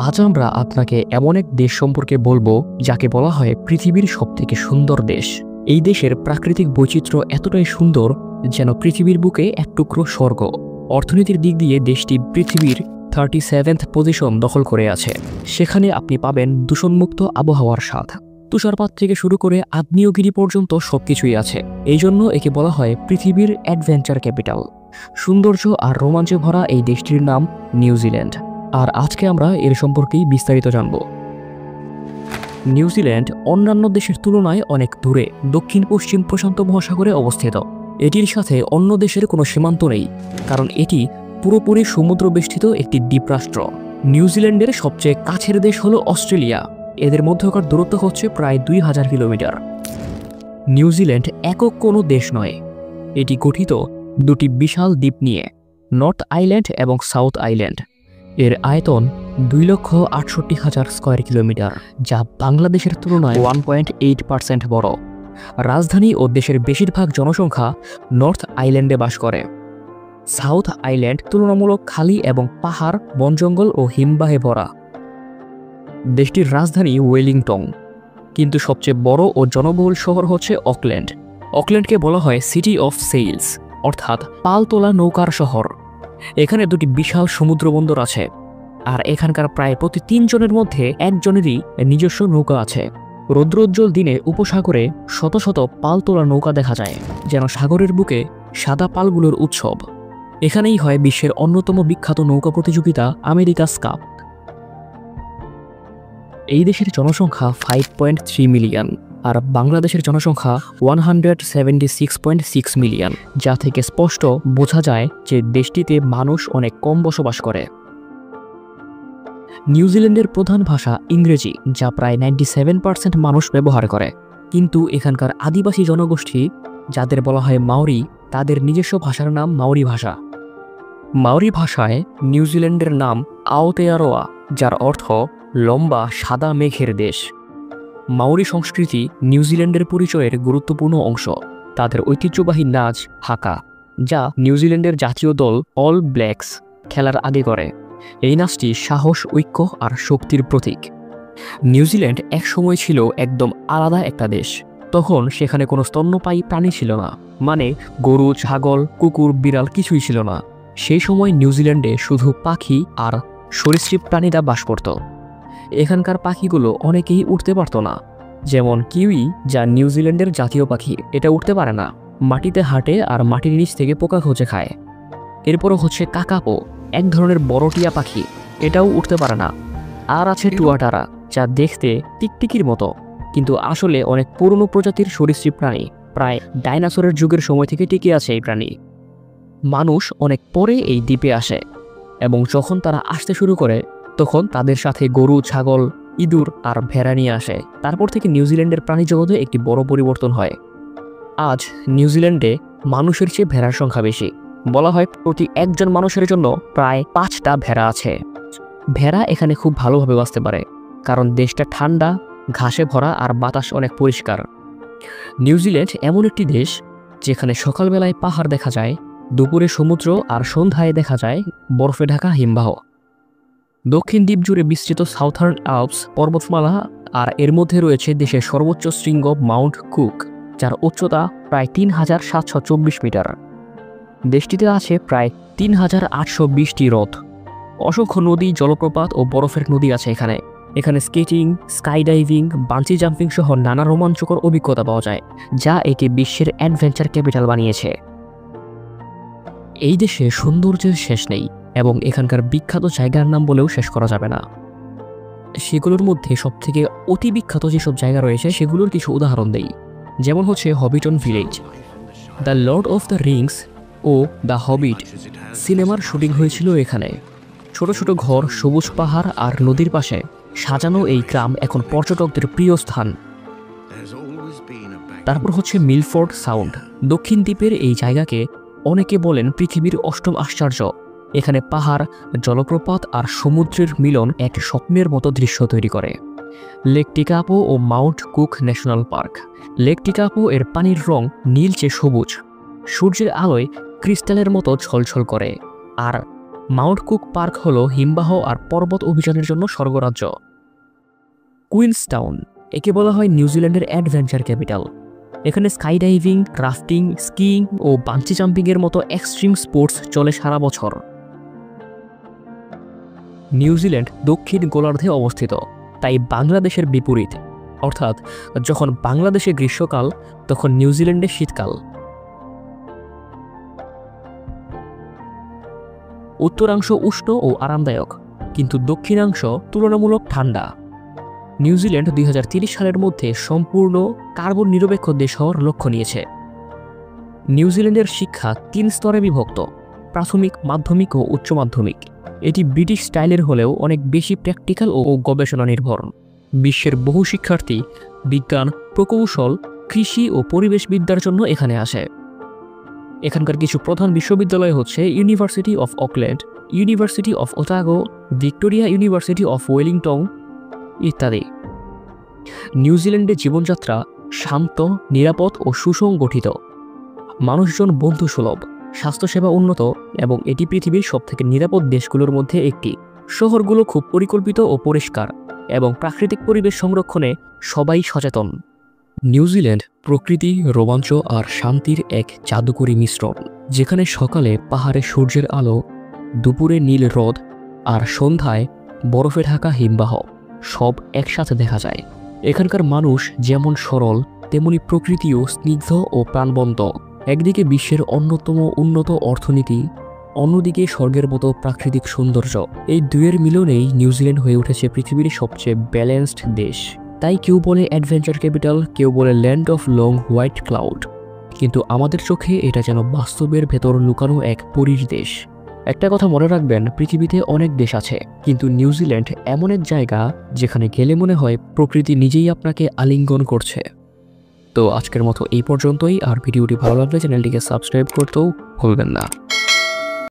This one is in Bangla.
আজ আমরা আপনাকে এমন এক দেশ সম্পর্কে বলবো যাকে বলা হয় পৃথিবীর সবথেকে সুন্দর দেশ। এই দেশের প্রাকৃতিক বৈচিত্র্য এতটাই সুন্দর যেন পৃথিবীর বুকে এক টুকরো স্বর্গ। অর্থনীতির দিক দিয়ে দেশটি পৃথিবীর 37th পজিশন দখল করে আছে। সেখানে আপনি পাবেন দূষণমুক্ত আবহাওয়ার স্বাদ, তুষারপাত থেকে শুরু করে আগ্নেয়গিরি পর্যন্ত সবকিছুই আছে। এই জন্য একে বলা হয় পৃথিবীর অ্যাডভেঞ্চার ক্যাপিটাল। সৌন্দর্য আর রোমাঞ্চে ভরা এই দেশটির নাম নিউজিল্যান্ড। আর আজকে আমরা এর সম্পর্কেই বিস্তারিত জানব। নিউজিল্যান্ড অন্যান্য দেশের তুলনায় অনেক দূরে দক্ষিণ পশ্চিম প্রশান্ত মহাসাগরে অবস্থিত। এটির সাথে অন্য দেশের কোনো সীমান্ত নেই, কারণ এটি পুরোপুরি সমুদ্র বেষ্টিত একটি দ্বীপরাষ্ট্র। নিউজিল্যান্ডের সবচেয়ে কাছের দেশ হলো অস্ট্রেলিয়া। এদের মধ্যকার দূরত্ব হচ্ছে প্রায় 2000 কিলোমিটার। নিউজিল্যান্ড একক কোনো দেশ নয়, এটি গঠিত দুটি বিশাল দ্বীপ নিয়ে, নর্থ আইল্যান্ড এবং সাউথ আইল্যান্ড। এর আয়তন 2,68,000 স্কয়ার কিলোমিটার, যা বাংলাদেশের তুলনায় 1.8% বড়। রাজধানী ও দেশের বেশিরভাগ জনসংখ্যা নর্থ আইল্যান্ডে বাস করে। সাউথ আইল্যান্ড তুলনামূলক খালি এবং পাহাড়, বনজঙ্গল ও হিমবাহে ভরা। দেশটির রাজধানী ওয়েলিংটন, কিন্তু সবচেয়ে বড় ও জনবহুল শহর হচ্ছে অকল্যান্ড। অকল্যান্ডকে বলা হয় সিটি অফ সেইলস, অর্থাৎ পালতোলা নৌকার শহর। এখানে দুটি বিশাল সমুদ্র বন্দর আছে, আর এখানকার প্রায় প্রতি 3 জনের মধ্যে একজনেরই নিজস্ব নৌকা আছে। রৌদ্রোজ্জ্বল দিনে উপসাগরে শত শত পালতোলা নৌকা দেখা যায়, যেন সাগরের বুকে সাদা পালগুলোর উৎসব। এখানেই হয় বিশ্বের অন্যতম বিখ্যাত নৌকা প্রতিযোগিতা আমেরিকাস কাপ। এই দেশের জনসংখ্যা 5.3 মিলিয়ন, আর বাংলাদেশের জনসংখ্যা 176.6 মিলিয়ন, যা থেকে স্পষ্ট বোঝা যায় যে দেশটিতে মানুষ অনেক কম বসবাস করে। নিউজিল্যান্ডের প্রধান ভাষা ইংরেজি, যা প্রায় 97% মানুষ ব্যবহার করে। কিন্তু এখানকার আদিবাসী জনগোষ্ঠী, যাদের বলা হয় মাওরি, তাদের নিজস্ব ভাষার নাম মাওরি ভাষা। মাওরি ভাষায় নিউজিল্যান্ডের নাম আওতেয়ারোয়া, যার অর্থ লম্বা সাদা মেঘের দেশ। মাওরি সংস্কৃতি নিউজিল্যান্ডের পরিচয়ের গুরুত্বপূর্ণ অংশ। তাদের ঐতিহ্যবাহী নাচ হাকা, যা নিউজিল্যান্ডের জাতীয় দল অল ব্ল্যাকস খেলার আগে করে। এই নাচটি সাহস, ঐক্য আর শক্তির প্রতীক। নিউজিল্যান্ড একসময় ছিল একদম আলাদা একটা দেশ। তখন সেখানে কোনো স্তন্যপায়ী প্রাণী ছিল না, মানে গরু, ছাগল, কুকুর, বিড়াল কিছুই ছিল না। সেই সময় নিউজিল্যান্ডে শুধু পাখি আর সরীসৃপ প্রাণীরা বাস করত। এখানকার পাখিগুলো অনেকেই উঠতে পারত না, যেমন কিউই, যা নিউজিল্যান্ডের জাতীয় পাখি। এটা উঠতে পারে না, মাটিতে হাঁটে আর মাটির নিচ থেকে পোকা খোঁজে খায়। এরপরও হচ্ছে কাকাপো, এক ধরনের বড় টিয়া পাখি, এটাও উঠতে পারে না। আর আছে টুয়াটারা, যা দেখতে টিকটিকির মতো, কিন্তু আসলে অনেক পুরনো প্রজাতির সরীসৃপ প্রাণী। প্রায় ডাইনোসরের যুগের সময় থেকে টিকে আছে এই প্রাণী। মানুষ অনেক পরে এই দ্বীপে আসে, এবং যখন তারা আসতে শুরু করে তখন তাদের সাথে গরু, ছাগল, ইঁদুর আর ভেড়া নিয়ে আসে। তারপর থেকে নিউজিল্যান্ডের প্রাণী জগতে একটি বড় পরিবর্তন হয়। আজ নিউজিল্যান্ডে মানুষের চেয়ে ভেড়ার সংখ্যা বেশি। বলা হয় প্রতি একজন মানুষের জন্য প্রায় 5টা ভেড়া আছে। ভেড়া এখানে খুব ভালোভাবে বাঁচতে পারে, কারণ দেশটা ঠান্ডা, ঘাসে ভরা আর বাতাস অনেক পরিষ্কার। নিউজিল্যান্ড এমন একটি দেশ যেখানে সকালবেলায় পাহাড় দেখা যায়, দুপুরে সমুদ্র, আর সন্ধ্যায় দেখা যায় বরফে ঢাকা হিমবাহ। দক্ষিণ দ্বীপ জুড়ে বিস্তৃত সাউথার্ন আল্পস পর্বতমালা, আর এর মধ্যে রয়েছে দেশের সর্বোচ্চ শৃঙ্গ মাউন্ট কুক, যার উচ্চতা প্রায় 3724 মিটার। দেশটিতে আছে প্রায় 3820টি হ্রদ, অসংখ্য নদী, জলপ্রপাত ও বরফের নদী আছে এখানে। এখানে স্কেটিং, স্কাইডাইভিং, বাঞ্জি জাম্পিং সহ নানা রোমাঞ্চকর অভিজ্ঞতা পাওয়া যায়, যা একে বিশ্বের অ্যাডভেঞ্চার ক্যাপিটাল বানিয়েছে। এই দেশে সৌন্দর্যের শেষ নেই, এবং এখানকার বিখ্যাত জায়গার নাম বলেও শেষ করা যাবে না। সেগুলোর মধ্যে সবথেকে অতি বিখ্যাত যেসব জায়গা রয়েছে সেগুলোর কিছু উদাহরণ দেই। যেমন হচ্ছে Hobbiton village. The lord of the rings ও দ্য হবিট সিনেমার শুটিং হয়েছিল এখানে। ছোট ছোট ঘর, সবুজ পাহাড় আর নদীর পাশে সাজানো এই গ্রাম এখন পর্যটকদের প্রিয় স্থান। তারপর হচ্ছে মিলফোর্ড সাউন্ড। দক্ষিণ দ্বীপের এই জায়গাকে অনেকে বলেন পৃথিবীর 8ম আশ্চর্য। এখানে পাহাড়, জলপ্রপাত আর সমুদ্রের মিলন এক স্বপ্নের মতো দৃশ্য তৈরি করে। লেক টিকাপো ও mount Cook national park. Lake Tekapo এর পানির রং নীলচে সবুজ, সূর্যের আলোয় ক্রিস্টালের মতো ঝলঝল করে, আর মাউন্ট কুক পার্ক হল হিমবাহ আর পর্বত অভিযানের জন্য স্বর্গরাজ্য। কুইন্সটাউন, একে বলা হয় নিউজিল্যান্ডের অ্যাডভেঞ্চার ক্যাপিটাল। এখানে স্কাই ডাইভিং, রাফটিং, স্কিইং ও বাঞ্চি জাম্পিংয়ের মতো এক্সট্রিম স্পোর্টস চলে সারা বছর। নিউজিল্যান্ড দক্ষিণ গোলার্ধে অবস্থিত, তাই বাংলাদেশের বিপরীত, অর্থাৎ যখন বাংলাদেশে গ্রীষ্মকাল তখন নিউজিল্যান্ডে শীতকাল। উত্তরাংশ উষ্ণ ও আরামদায়ক, কিন্তু দক্ষিণাংশ তুলনামূলক ঠান্ডা। নিউজিল্যান্ড 2030 সালের মধ্যে সম্পূর্ণ কার্বন নিরপেক্ষ দেশ হওয়ার লক্ষ্য নিয়েছে। নিউজিল্যান্ডের শিক্ষা 3 স্তরে বিভক্ত: প্রাথমিক, মাধ্যমিক ও উচ্চ মাধ্যমিক। এটি ব্রিটিশ স্টাইলের হলেও অনেক বেশি প্র্যাকটিক্যাল ও গবেষণা নির্ভর। বিশ্বের বহু শিক্ষার্থী বিজ্ঞান, প্রকৌশল, কৃষি ও পরিবেশবিদ্যার জন্য এখানে আসে। এখানকার কিছু প্রধান বিশ্ববিদ্যালয় হচ্ছে university of Auckland, university of Otago, Victoria university of Wellington ইত্যাদি। নিউজিল্যান্ডের জীবনযাত্রা শান্ত, নিরাপদ ও সুসংগঠিত। মানুষজন বন্ধুসুলভ, স্বাস্থ্যসেবা উন্নত এবং এটি পৃথিবীর সবথেকে নিরাপদ দেশগুলোর মধ্যে একটি। শহরগুলো খুব পরিকল্পিত ও পরিষ্কার এবং প্রাকৃতিক পরিবেশ সংরক্ষণে সবাই সচেতন। নিউজিল্যান্ড প্রকৃতি, রোমাঞ্চ আর শান্তির এক জাদুকরী মিশ্রণ, যেখানে সকালে পাহাড়ে সূর্যের আলো, দুপুরে নীল হ্রদ আর সন্ধ্যায় বরফে ঢাকা হিমবাহ সব একসাথে দেখা যায়। এখানকার মানুষ যেমন সরল, তেমনি প্রকৃতিও স্নিগ্ধ ও প্রাণবন্ত। একদিকে বিশ্বের অন্যতম উন্নত অর্থনীতি, অন্যদিকে স্বর্গের মতো প্রাকৃতিক সৌন্দর্য। এই দুয়ের মিলনেই নিউজিল্যান্ড হয়ে উঠেছে পৃথিবীর সবচেয়ে ব্যালেন্সড দেশ। তাই কেউ বলে অ্যাডভেঞ্চার ক্যাপিটাল, কেউ বলে land of long white cloud, কিন্তু আমাদের চোখে এটা যেন বাস্তবের ভেতর লুকানো এক পরীর দেশ। একটা কথা মনে রাখবেন, পৃথিবীতে অনেক দেশ আছে, কিন্তু নিউজিল্যান্ড এমন এক জায়গা যেখানে গেলে মনে হয় প্রকৃতি নিজেই আপনাকে আলিঙ্গন করছে। তো আজকের মতো এই পর্যন্তই। আর ভিডিওটি ভালো লাগলে চ্যানেলটিকে সাবস্ক্রাইব করতেও ভুলবেন না।